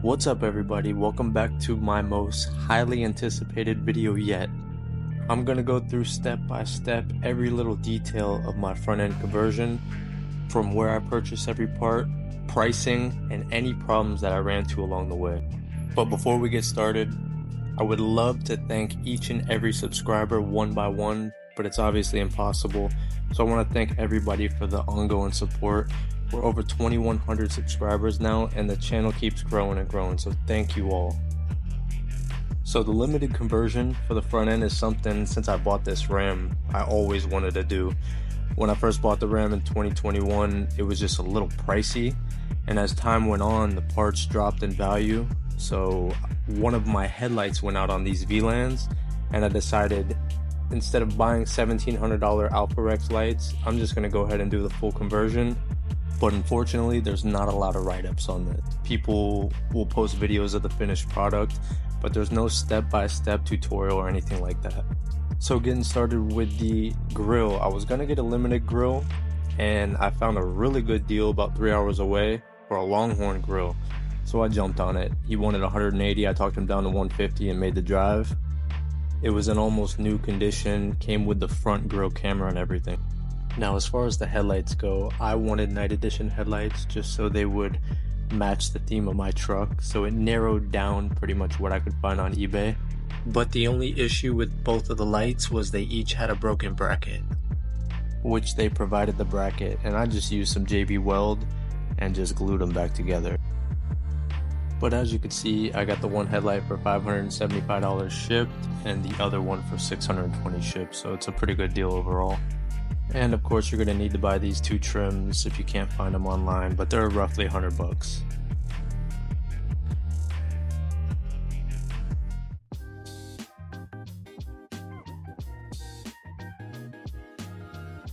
What's up everybody, welcome back to my most highly anticipated video yet. I'm gonna go through step by step every little detail of my front end conversion, from where I purchased every part, pricing, and any problems that I ran into along the way. But before we get started, I would love to thank each and every subscriber one by one, but it's obviously impossible. So I want to thank everybody for the ongoing support. We're over 2,100 subscribers now, and the channel keeps growing and growing, so thank you all. So the limited conversion for the front end is something, since I bought this RAM, I always wanted to do. When I first bought the RAM in 2021, it was just a little pricey, and as time went on, the parts dropped in value. So one of my headlights went out on these VLANs, and I decided, instead of buying $1,700 Alpha Rex lights, I'm just going to go ahead and do the full conversion. But unfortunately, there's not a lot of write-ups on this. People will post videos of the finished product, but there's no step-by-step tutorial or anything like that. So getting started with the grill, I was gonna get a limited grill, and I found a really good deal about 3 hours away for a Longhorn grill. So I jumped on it. He wanted 180, I talked him down to 150 and made the drive. It was in almost new condition, came with the front grill camera and everything. Now, as far as the headlights go, I wanted night edition headlights just so they would match the theme of my truck, so it narrowed down pretty much what I could find on eBay. But the only issue with both of the lights was they each had a broken bracket, which they provided the bracket, and I just used some JB Weld and just glued them back together. But as you can see, I got the one headlight for $575 shipped and the other one for $620 shipped, so it's a pretty good deal overall. And of course, you're going to need to buy these two trims if you can't find them online, but they're roughly 100 bucks.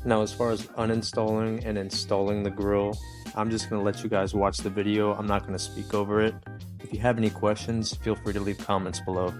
Now, as far as uninstalling and installing the grill, I'm just going to let you guys watch the video. I'm not going to speak over it. If you have any questions, feel free to leave comments below.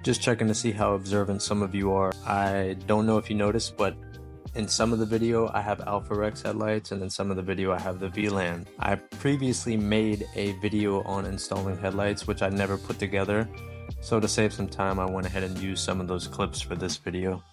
Just checking to see how observant some of you are. I don't know if you noticed, but in some of the video I have Alpha Rex headlights, and in some of the video I have the VLAN. I previously made a video on installing headlights, which I never put together. So to save some time, I went ahead and used some of those clips for this video.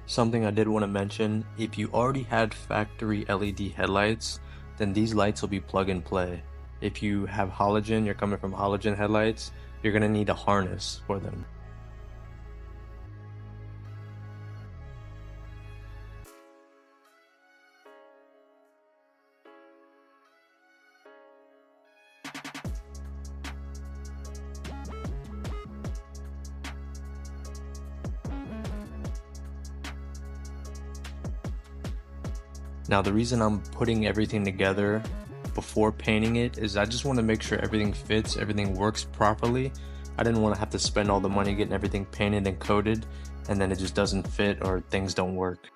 Something I did want to mention, if you already had factory LED headlights, then these lights will be plug and play. If you have halogen, you're coming from halogen headlights, you're going to need a harness for them. Now the reason I'm putting everything together before painting it is I just want to make sure everything fits, everything works properly. I didn't want to have to spend all the money getting everything painted and coated and then it just doesn't fit or things don't work.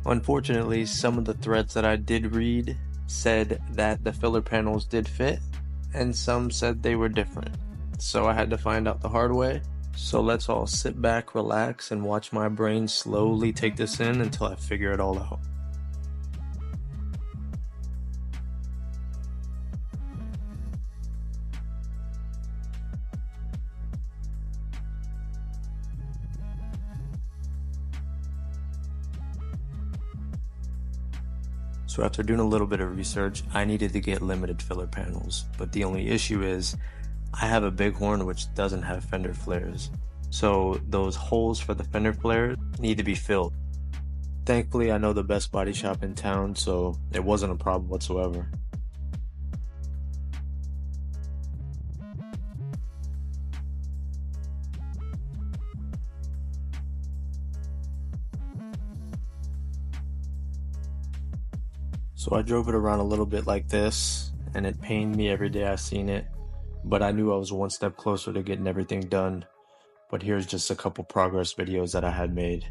Unfortunately, some of the threads that I did read said that the filler panels did fit, and some said they were different. So I had to find out the hard way. So let's all sit back, relax, and watch my brain slowly take this in until I figure it all out. So after doing a little bit of research, I needed to get limited filler panels, but the only issue is I have a Bighorn which doesn't have fender flares. So those holes for the fender flares need to be filled. Thankfully, I know the best body shop in town, so it wasn't a problem whatsoever. So I drove it around a little bit like this, and it pained me every day I seen it, but I knew I was one step closer to getting everything done. But here's just a couple progress videos that I had made.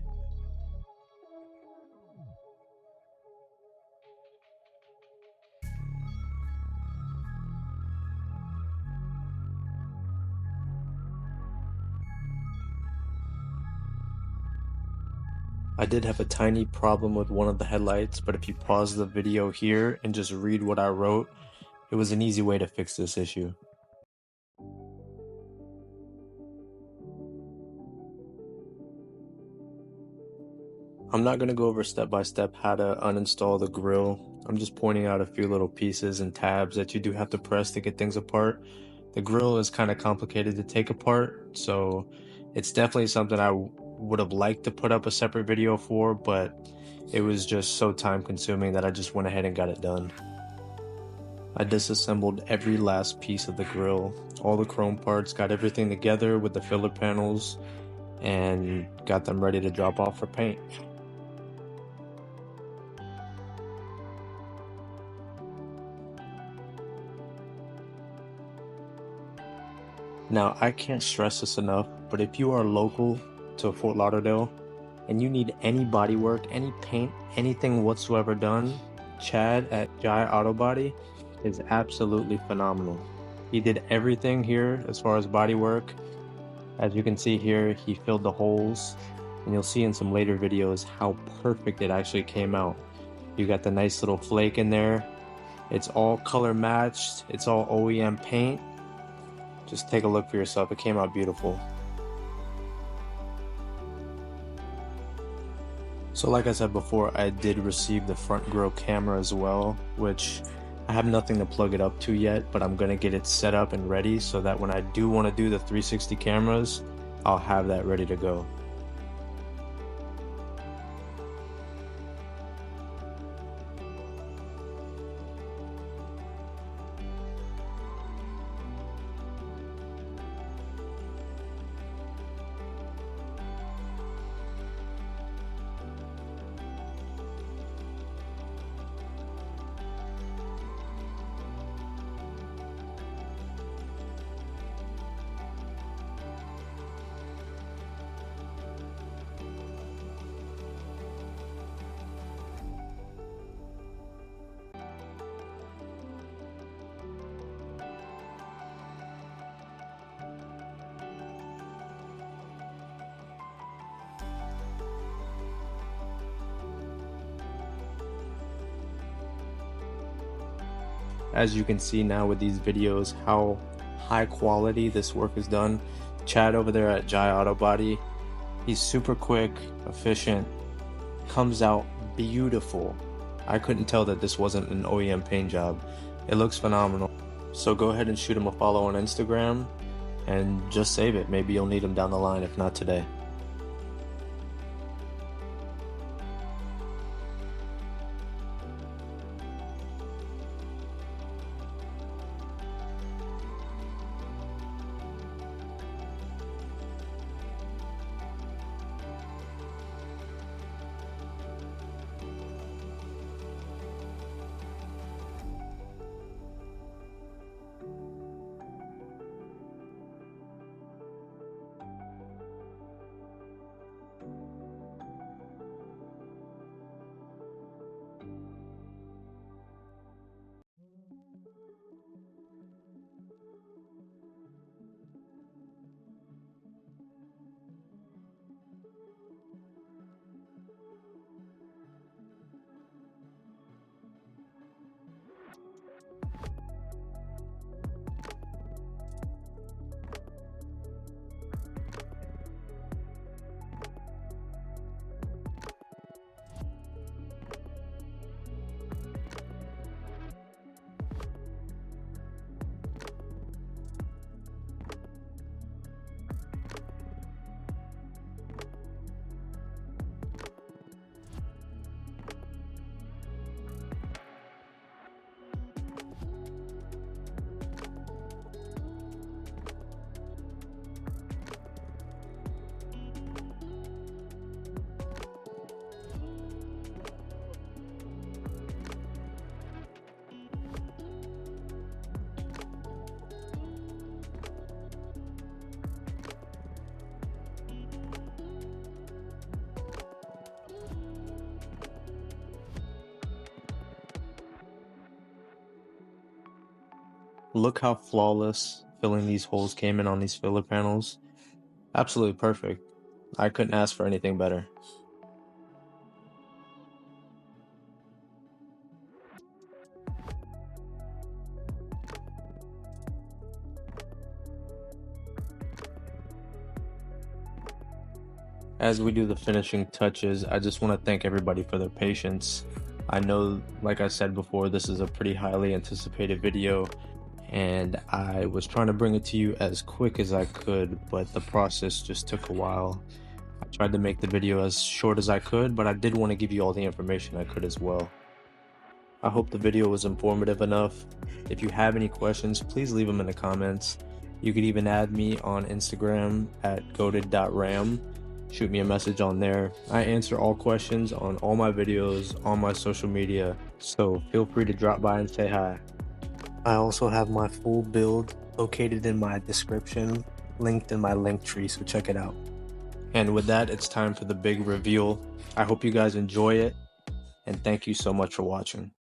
I did have a tiny problem with one of the headlights, but if you pause the video here and just read what I wrote, it was an easy way to fix this issue. I'm not going to go over step by step how to uninstall the grill I'm just pointing out a few little pieces and tabs that you do have to press to get things apart. The grill is kind of complicated to take apart, so it's definitely something I would have liked to put up a separate video for, but it was just so time consuming that I just went ahead and got it done. I disassembled every last piece of the grill, all the chrome parts, got everything together with the filler panels, and got them ready to drop off for paint. Now, I can't stress this enough, but if you are local to Fort Lauderdale and you need any bodywork, any paint, anything whatsoever done, Chad at Jai Auto Body is absolutely phenomenal. He did everything here as far as bodywork. As you can see here, he filled the holes, and you'll see in some later videos how perfect it actually came out. You got the nice little flake in there. It's all color matched. It's all OEM paint. Just take a look for yourself. It came out beautiful. So like I said before, I did receive the front grill camera as well, which I have nothing to plug it up to yet, but I'm gonna get it set up and ready so that when I do want to do the 360 cameras, I'll have that ready to go. As you can see now with these videos, how high quality this work is done. Chad over there at Jai Auto Body, he's super quick, efficient, comes out beautiful. I couldn't tell that this wasn't an OEM paint job. It looks phenomenal. So go ahead and shoot him a follow on Instagram and just save it. Maybe you'll need him down the line, if not today. Look how flawless filling these holes came in on these filler panels. Absolutely perfect. I couldn't ask for anything better. As we do the finishing touches, I just want to thank everybody for their patience. I know, like I said before, this is a pretty highly anticipated video, and I was trying to bring it to you as quick as I could, but the process just took a while. I tried to make the video as short as I could, but I did want to give you all the information I could as well. I hope the video was informative enough. If you have any questions, please leave them in the comments. You could even add me on Instagram at goated.ram. Shoot me a message on there. I answer all questions on all my videos, on my social media, so feel free to drop by and say hi. I also have my full build located in my description, linked in my link tree, so check it out. And with that, it's time for the big reveal. I hope you guys enjoy it, and thank you so much for watching.